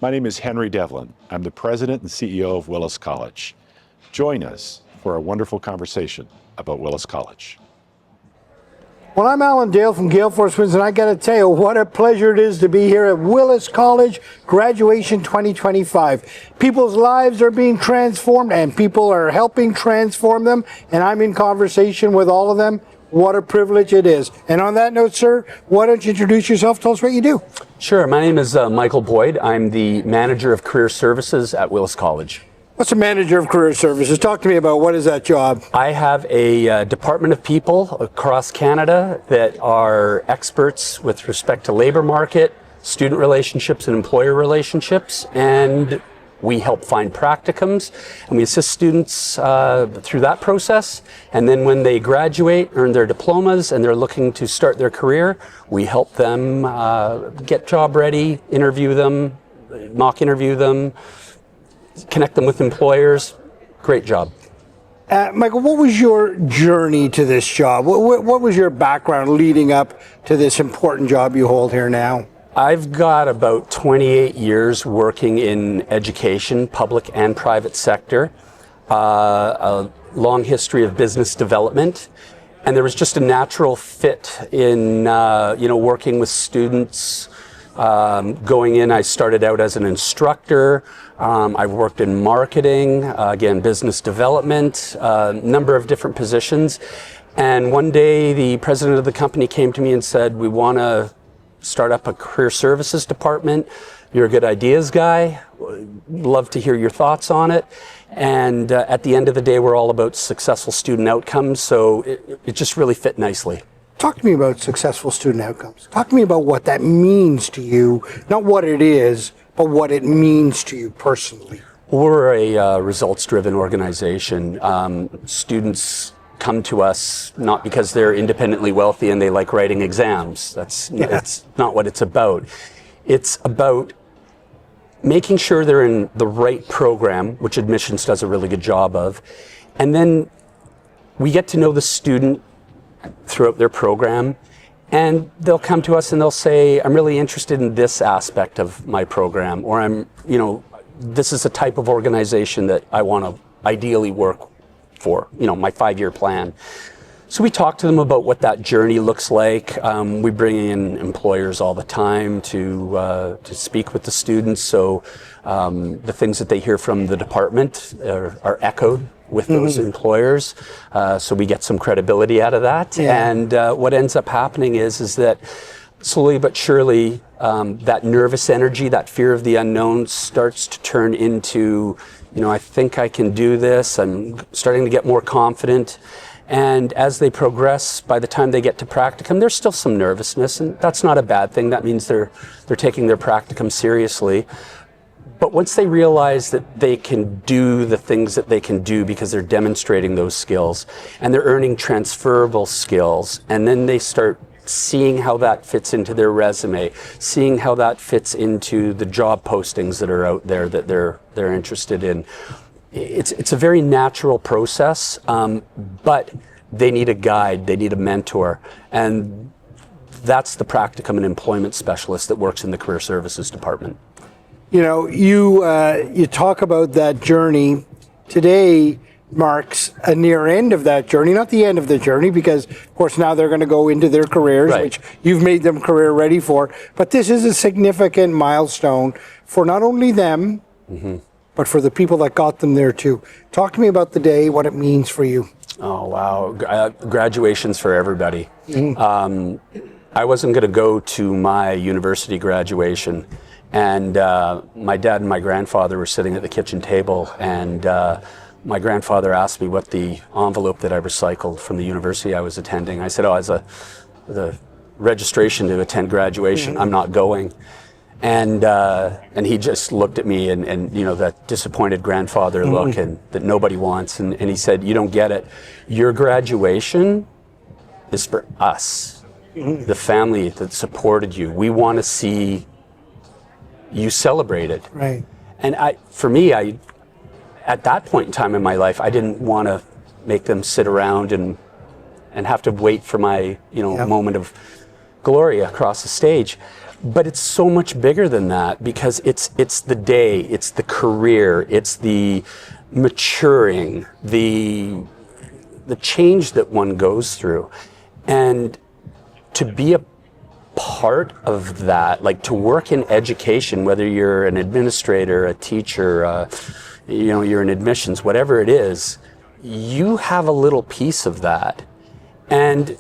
My name is Henry Devlin. I'm the president and CEO of Willis College. Join us for a wonderful conversation about Willis College. Well, I'm Alan Dale from Gale Force Winds, and I got to tell you what a pleasure it is to be here at Willis College Graduation 2025. People's lives are being transformed, and people are helping transform them, and I'm in conversation with all of them. What a privilege it is. And on that note, sir, why don't you introduce yourself? Tell us what you do. Sure. My name is Michael Boyd. I'm the manager of career services at Willis College. What's a manager of career services? Talk to me about what is that job? I have a department of people across Canada that are experts with respect to labor market, student relationships, and employer relationships, and we help find practicums, and we assist students through that process. And then when they graduate, earn their diplomas, and they're looking to start their career, we help them get job ready, interview them, mock interview them, connect them with employers. Great job. Michael, what was your journey to this job? What was your background leading up to this important job you hold here now? I've got about 28 years working in education, public and private sector, a long history of business development, and there was just a natural fit in working with students. Going in, I started out as an instructor. I've worked in marketing, again, business development, a number of different positions. And one day, the president of the company came to me and said, "We want to start up a career services department. You're a good ideas guy. Love to hear your thoughts on it." And at the end of the day, we're all about successful student outcomes, so it just really fit nicely. Talk to me about successful student outcomes. Talk to me about what that means to you, not what it is, but what it means to you personally. We're a results-driven organization. Students come to us not because they're independently wealthy and they like writing exams. That's not what it's about. It's about making sure they're in the right program, which admissions does a really good job of, and then we get to know the student throughout their program, and they'll come to us and they'll say, "I'm really interested in this aspect of my program," or this is a type of organization that I want to ideally work for, my 5-year plan. So we talk to them about what that journey looks like. We bring in employers all the time to speak with the students, so the things that they hear from the department are echoed with those employers, so we get some credibility out of that. Yeah. And what ends up happening is that slowly but surely, that nervous energy, that fear of the unknown starts to turn into, I think I can do this. I'm starting to get more confident. And as they progress, by the time they get to practicum, there's still some nervousness, and that's not a bad thing. That means they're taking their practicum seriously. But once they realize that they can do the things that they can do because they're demonstrating those skills, and they're earning transferable skills, and then they start seeing how that fits into their resume, seeing how that fits into the job postings that are out there that they're interested in. It's a very natural process, but they need a guide, they need a mentor, and that's the practicum and employment specialist that works in the career services department. You talk about that journey. Today marks a near end of that journey, not the end of the journey, because of course now they're going to go into their careers, right, which you've made them career ready for. But this is a significant milestone for not only them, but for the people that got them there too. Talk to me about the day, what it means for you. Oh, wow. Graduation's for everybody. I wasn't going to go to my university graduation, and my dad and my grandfather were sitting at the kitchen table, and my grandfather asked me what the envelope that I recycled from the university I was attending. I said, as the registration to attend graduation, I'm not going. And he just looked at me and that disappointed grandfather look and that nobody wants. And he said, "You don't get it. Your graduation is for us, the family that supported you. We want to see you celebrated." Right. And at that point in time in my life, I didn't want to make them sit around and have to wait for my moment of Gloria across the stage. But it's so much bigger than that, because it's the day, it's the career, it's the maturing, the change that one goes through. And to be a part of that, like to work in education, whether you're an administrator, a teacher, you're in admissions, whatever it is, you have a little piece of that. And,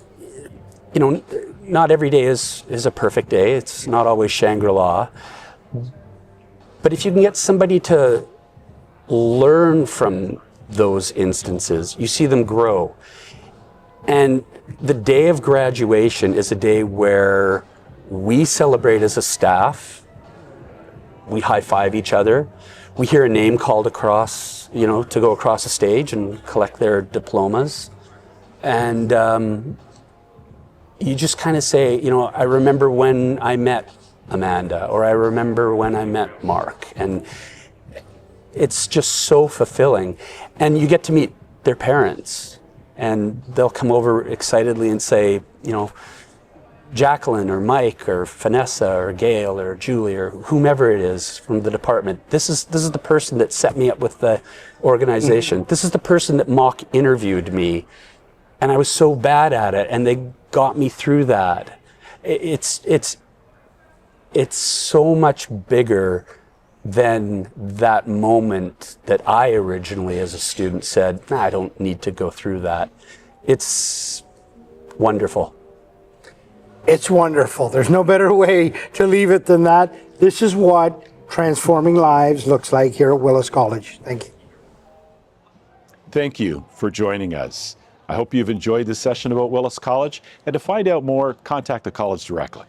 not every day is a perfect day. It's not always Shangri-La. But if you can get somebody to learn from those instances, you see them grow. And the day of graduation is a day where we celebrate as a staff. We high-five each other. We hear a name called across, to go across the stage and collect their diplomas. And you just kind of say, I remember when I met Amanda, or I remember when I met Mark. And it's just so fulfilling. And you get to meet their parents, and they'll come over excitedly and say, Jacqueline or Mike or Vanessa or Gail or Julie or whomever it is from the department, this is the person that set me up with the organization. This is the person that mock interviewed me, and I was so bad at it, and they got me through that. It's so much bigger than that moment that I originally as a student said, I don't need to go through that. It's wonderful. It's wonderful. There's no better way to leave it than that. This is what transforming lives looks like here at Willis College. Thank you. Thank you for joining us. I hope you've enjoyed this session about Willis College, and to find out more, contact the college directly.